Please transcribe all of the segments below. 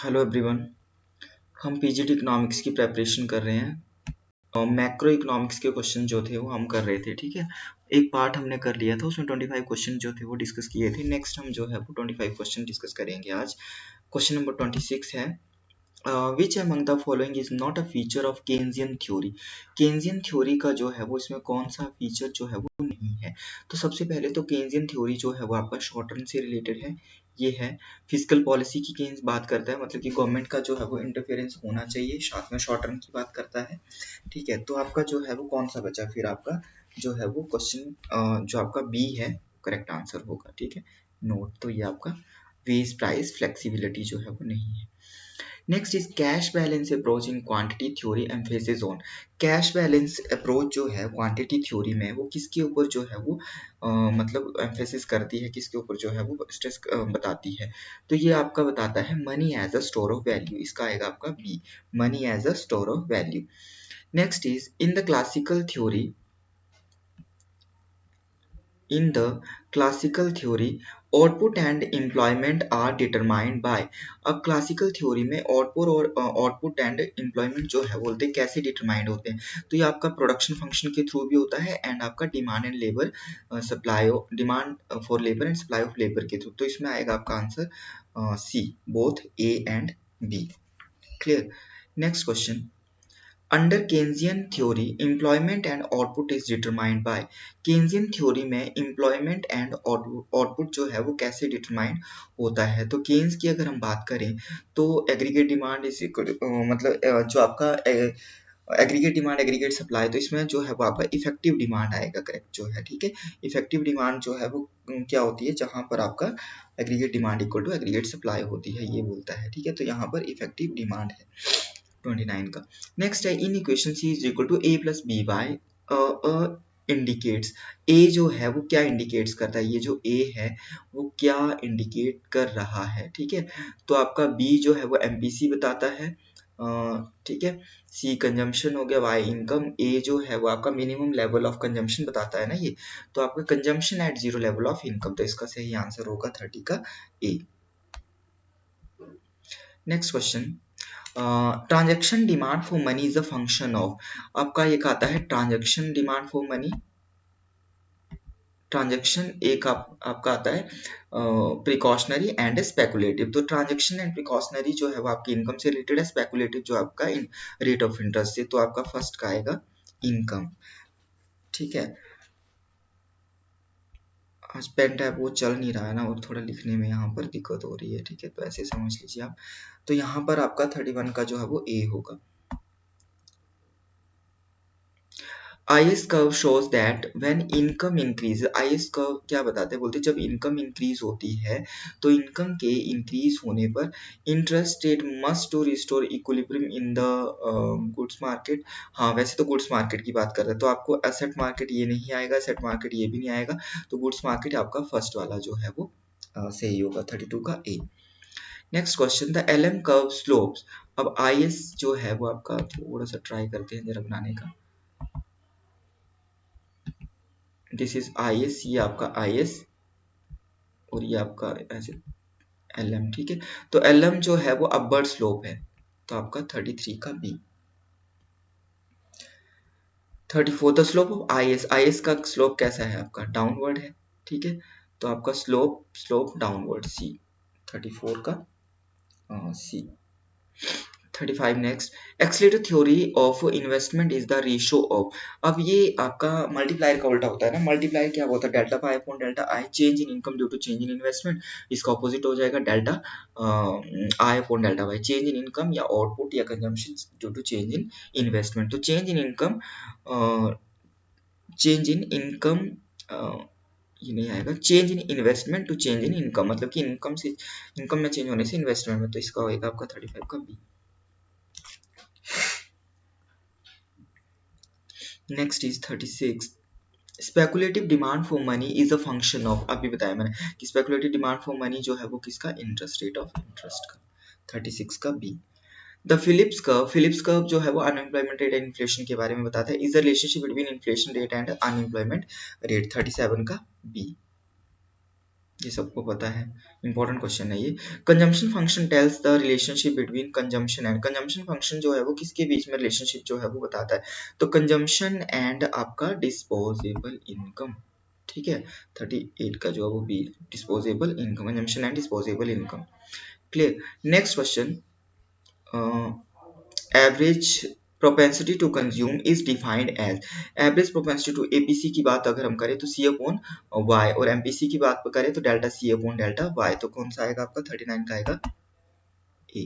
Hello everyone. हम PGT economics की preparation कर रहे हैं और मैक्रो इकोनॉमिक्स के क्वेश्चन जो थे वो हम कर रहे थे। ठीक है, एक पार्ट हमने कर लिया था, उसमें 25 क्वेश्चन जो थे वो डिस्कस किए थे। नेक्स्ट हम जो है वो 25 क्वेश्चन डिस्कस करेंगे आज। क्वेश्चन नंबर 26 है, विच among the following is not a feature of Keynesian theory. Keynesian theory का जो है वो इसमें कौन सा फीचर जो है वो नहीं है। तो सबसे पहले तो केन्जियन थ्योरी जो है वो आपका शॉर्ट टर्म से रिलेटेड है। ये है फिजिकल पॉलिसी की केन्स बात करता है, मतलब कि गवर्नमेंट का जो है वो इंटरफेरेंस होना चाहिए, साथ में शॉर्ट टर्म की बात करता है। ठीक है, तो आपका जो है वो कौन सा बचा, फिर आपका जो है वो क्वेश्चन जो आपका बी है करेक्ट आंसर होगा। ठीक है, नोट, तो ये आपका वेज प्राइस फ्लेक्सिबिलिटी जो है वो नहीं है। Next is cash balance approach in quantity theory emphasis on. Cash balance approach जो है क्वांटिटी थ्योरी में वो किसके ऊपर जो है वो मतलब एम्फेसिस करती है, किसके ऊपर जो है वो स्ट्रेस बताती है। तो ये आपका बताता है money as a store of value, इसका आएगा आपका B, money as a store of value. Next is in the classical theory, in the classical theory output and employment are determined by। अब क्लासिकल थ्योरी में output and employment जो है बोलते हैं कैसे डिटरमाइंड होते हैं। तो ये आपका प्रोडक्शन फंक्शन के थ्रू भी होता है एंड आपका demand and labour supply demand for labour and supply of labour के थ्रू। तो इसमें आएगा आपका answer C, both A and B. Clear. Next question, under Keynesian theory employment and output is determined by. Keynesian theory में employment and output जो है वो कैसे डिटरमाइंड होता है। तो केन्स की अगर हम बात करें तो एग्रीगेट डिमांड इज मतलब जो आपका एग्रीगेट डिमांड एग्रीगेट सप्लाई, तो इसमें जो है वो आपका इफेक्टिव डिमांड आएगा करेक्ट जो है। ठीक है, इफेक्टिव डिमांड जो है वो क्या होती है, जहां पर आपका aggregate demand equal to aggregate supply होती है, ये बोलता है। ठीक है, तो यहाँ पर इफेक्टिव डिमांड है 29 का। नेक्स्ट है in equation C is equal to A plus B by indicates. A जो है वो क्या इंडिकेट्स करता है, ये जो ए है वो क्या इंडिकेट कर रहा है। ठीक है, तो आपका बी जो है वो एमपीसी बताता है। ठीक है, सी कंजम्पशन हो गया, वाई इनकम, ए जो है वो आपका मिनिमम लेवल ऑफ कंजम्पशन बताता है ना ये, तो आपका consumption at zero level of income, तो इसका सही आंसर होगा 30 का A. Next question, transaction demand for money is a function of. आपका एक आता है transaction demand for money, transaction एक आपका आता है प्रिकॉशनरी एंड स्पेकुलेटिव। तो ट्रांजैक्शन एंड प्रिकॉशनरी जो है वो आपकी इनकम से रिलेटेड है, स्पेकुलेटिव जो आपका रेट ऑफ इंटरेस्ट से। तो आपका फर्स्ट का आएगा इनकम। ठीक है, आज पेन टैब वो चल नहीं रहा है ना, और थोड़ा लिखने में यहाँ पर दिक्कत हो रही है। ठीक है, तो ऐसे समझ लीजिए आप। तो यहाँ पर आपका 31 का जो है वो ए होगा। IS curve shows that when income increases, IS curve क्या बताते हैं, बोलते हैं जब इनकम इंक्रीज होती है तो इनकम के इंक्रीज होने पर interest rate must to restore equilibrium in the goods market. हाँ, वैसे तो गुड्स मार्केट की बात कर रहे हैं, तो आपको एसेट मार्केट ये नहीं आएगा, एसेट मार्केट ये भी नहीं आएगा, तो गुड्स मार्केट आपका फर्स्ट वाला जो है वो सही होगा 32 का A. Next question, the LM curve slopes. अब IS जो है वो आपका थोड़ा सा ट्राई करते हैं जरा बनाने का। दिस इज IS, ये आपका IS और ये आपका ऐसे LM। ठीक है, तो LM जो है वो अपवर्ड स्लोप है, तो आपका 33 का B. 34 the slope of IS, IS का स्लोप कैसा है आपका, डाउनवर्ड है। ठीक है, तो आपका स्लोप डाउनवर्ड, सी 34 का सी। 35 next, accelerator theory of investment is the ratio of. अब ये आपका मल्टीप्लायर का उल्टा होता है ना, मल्टीप्लायर क्या होता है, delta pi upon delta I, change in income due to change in investment. इसका ऑपोजिट हो जाएगा delta I upon delta Y, change in income या आउटपुट या consumption due to change in investment. तो चेंज इन इनकम ये नहीं आएगा, change in investment to change in income, मतलब कि इनकम में चेंज होने से इन्वेस्टमेंट में, तो इसका होगा आपका 35 का B. Next is 36, speculative demand for money is a function of. अभी बताया मैंने कि स्पेकुलेटिव डिमांड फॉर मनी जो है वो किसका, इंटरेस्ट रेट ऑफ इंटरेस्ट का, 36 का बी। द फिलिप्स कर्व जो है वो अनएम्प्लॉयमेंट रेट एंड इन्फ्लेशन के बारे में बताता है, is the relationship between inflation rate and unemployment rate, 37 का बी। ये सबको पता है, इंपॉर्टेंट क्वेश्चन है ये। Consumption function tells the relationship between consumption and, consumption function जो है वो किसके बीच में रिलेशनशिप जो है वो बताता है, तो कंजम्पशन एंड आपका डिस्पोजेबल इनकम, ठीक है। 38 का जो है वो B, disposable income, consumption and disposable income, clear. Next question, average propensity to consume is defined as, average propensity to, APC की बात अगर हम करें तो सी अपॉन वाई, और एमपीसी की बात करें तो delta C upon delta Y, तो कौन सा आएगा आपका 39 का आएगा A.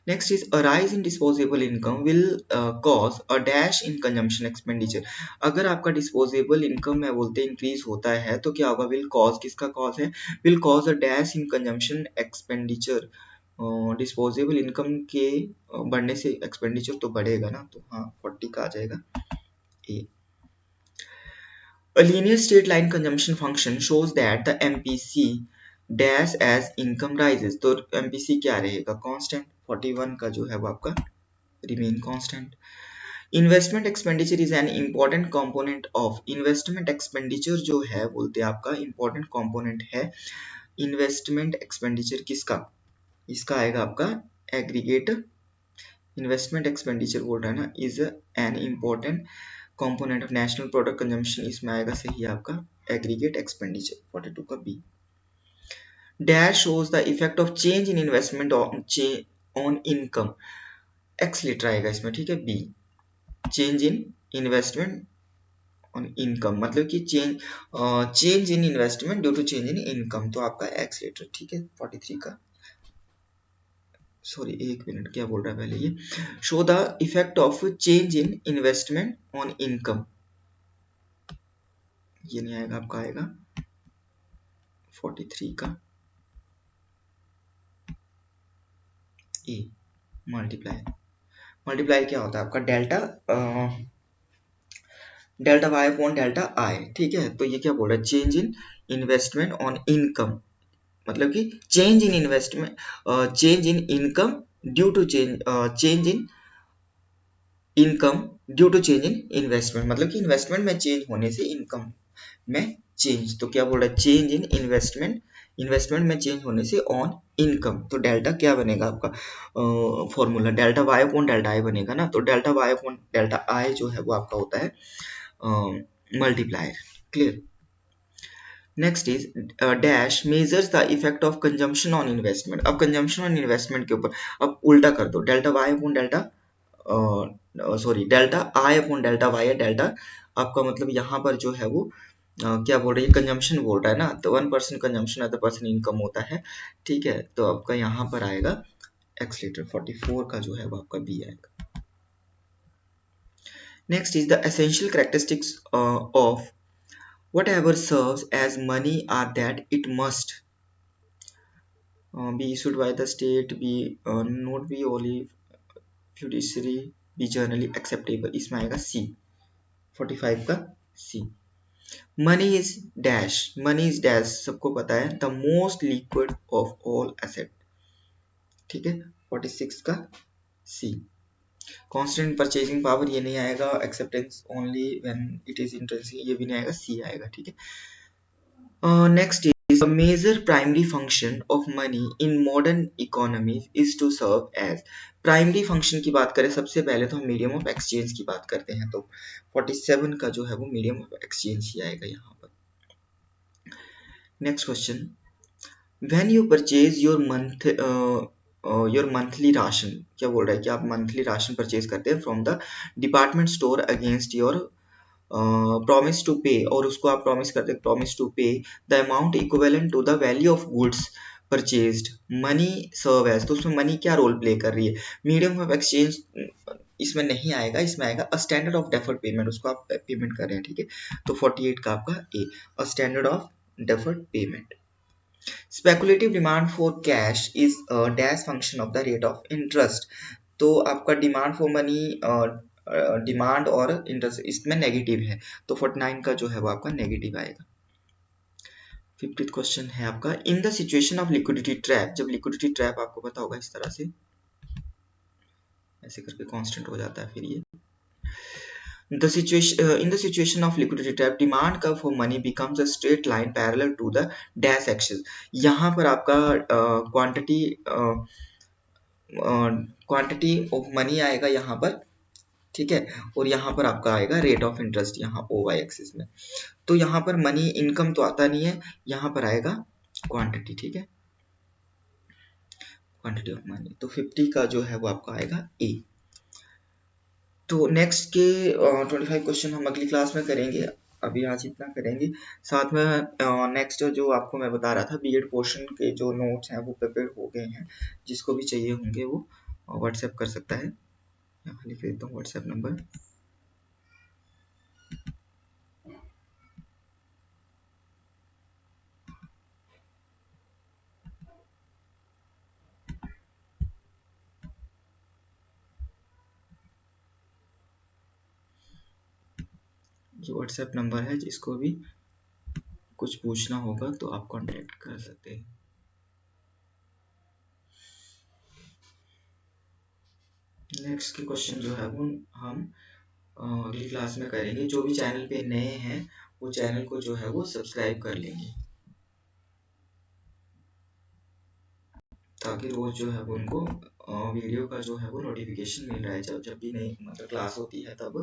Next is a rise in disposable income will cause a dash in consumption expenditure, अगर आपका डिस्पोजेबल इनकम में बोलते इंक्रीज होता है तो क्या होगा, विल कॉज, किसका कॉज है, will cause a dash in consumption expenditure, disposable income के बढ़ने से एक्सपेंडिचर तो बढ़ेगा ना, तो हाँ 40 का आ जाएगा ए। A linear straight line consumption function shows that the MPC dash as income rises, तो MPC क्या रहेगा, कांस्टेंट, 41 का जो है वो आपका remain constant. Investment expenditure is an important component of, investment expenditure जो है बोलते हैं आपका इंपॉर्टेंट कंपोनेंट है। इन्वेस्टमेंट एक्सपेंडिचर किसका, इसका आएगा आपका एग्रीगेट, इन्वेस्टमेंट एक्सपेंडिचर बोल रहा है ना, is an important component of national product consumption, इसमें आएगा सही आपका एग्रीगेट एक्सपेंडिचर, 42 का B. Dash shows the effect of change in investment on income, x litre आएगा इसमें, ठीक है B, change in investment on income, मतलब कि change in investment due to change in income, तो आपका एक्स लीटर, ठीक है 43 का, सॉरी एक मिनट क्या बोल रहा है पहले ये, show the effect of change in investment on income, ये नहीं आएगा आपका, आएगा 43 का ए। मल्टीप्लाई, मल्टीप्लाई क्या होता है आपका, delta delta Y upon delta I, ठीक है। तो ये क्या बोल रहा है, change in investment on income, मतलब कि change in investment, change in income due to change in income due to change in investment, मतलब कि इन्वेस्टमेंट में चेंज होने से इनकम में चेंज, तो क्या बोल रहा है, चेंज इन इन्वेस्टमेंट, इन्वेस्टमेंट में चेंज होने से ऑन इनकम, तो डेल्टा क्या बनेगा आपका, formula delta Y upon delta I बनेगा ना, तो delta Y upon delta I जो है वो आपका होता है multiplier, clear. Next is dash measures the effect of consumption on investment, अब कंजम्पशन ऑन इन्वेस्टमेंट के ऊपर अब उल्टा कर दो, delta Y upon delta, sorry delta I upon delta Y है, डेल्टा आपका मतलब यहाँ पर जो है वो क्या बोल रही है, कंजम्पशन बोल रहा है ना, तो 1% कंजम्पशन अदर पर्सन इनकम होता है, ठीक है। तो आपका यहाँ पर आएगा एक्स लीटर, 44 का जो है वो आपका बी आएगा। Next is the essential characteristics of whatever serves as money are that it must be issued by the state, be not be only fiduciary, be generally acceptable, इसमें आएगा सी, 45 का C. Money is dash, money is dash सबको पता है, the most liquid of all asset, ठीक है 46 का सी। Constant purchasing power ये नहीं आएगा, acceptance only when it is intrinsic ये भी नहीं आएगा, सी आएगा, ठीक है। Next is a major primary function of money in modern economies is to serve as, primary function की बात करें सबसे पहले तो हम मीडियम ऑफ एक्सचेंज की बात करते हैं, तो 47 का जो है वो मीडियम ऑफ एक्सचेंज ही आएगा यहाँ पर। Next question, when you purchase your monthly ration, क्या बोल रहा है कि आप मंथली राशन परचेज करते हैं from the department store against your promise to pay, और उसको आप प्रॉमिस करते हैं, promise to pay the amount equivalent to the value of goods purchased, money serve as, तो उसमें मनी क्या रोल प्ले कर रही है, मीडियम ऑफ एक्सचेंज इसमें नहीं आएगा, इसमें आएगा अ स्टैंडर्ड ऑफ डेफर्ड पेमेंट, उसको आप पेमेंट कर रहे हैं, ठीक है। तो 48 का आपका A, a standard of deferred payment. Speculative demand for cash is dash function of the rate of interest, तो आपका डिमांड फॉर मनी, डिमांड और इंटरेस्ट इसमें नेगेटिव है, तो 49 का जो है वो आपका नेगेटिव आएगा। 50th क्वेश्चन है आपका, in the situation of liquidity trap, जब लिक्विडिटी ट्रैप आपको पता होगा इस तरह से ऐसे करके कांस्टेंट हो जाता है, फिर ये In the situation of liquidity trap, demand curve for money becomes a straight line parallel to the dash axis. यहाँ पर आपका क्वांटिटी ऑफ मनी आएगा यहाँ पर, ठीक है, और यहाँ पर आपका आएगा रेट ऑफ इंटरेस्ट यहाँ ओ वाई एक्सिस में। तो यहाँ पर मनी इनकम तो आता नहीं है, यहाँ पर आएगा क्वांटिटी, ठीक है, क्वांटिटी ऑफ मनी। तो 50 का जो है वो आपका आएगा ए। तो नेक्स्ट के 25 क्वेश्चन हम अगली क्लास में करेंगे, अभी आज इतना करेंगे। साथ में नेक्स्ट जो आपको मैं बता रहा था बीएड पोर्शन के जो नोट्स हैं वो प्रिपेयर हो गए हैं, जिसको भी चाहिए होंगे वो व्हाट्सएप कर सकता है। यहाँ लिख देता हूँ व्हाट्सएप नंबर। जो व्हाट्सएप नंबर है, जिसको भी कुछ पूछना होगा तो आप कांटेक्ट कर सकते हैं। नेक्स्ट के क्वेश्चन जो है वो हम अगली क्लास में करेंगे। जो भी चैनल पे नए हैं वो चैनल को जो है वो सब्सक्राइब कर लेंगे, ताकि रोज जो है वो उनको वीडियो का जो है वो नोटिफिकेशन मिल रहा है। जब जब भी नई मतलब क्लास होती है तब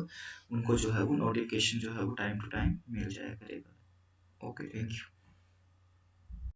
उनको जो है वो नोटिफिकेशन जो है वो टाइम टू टाइम मिल जाया करेगा। Okay, thank you.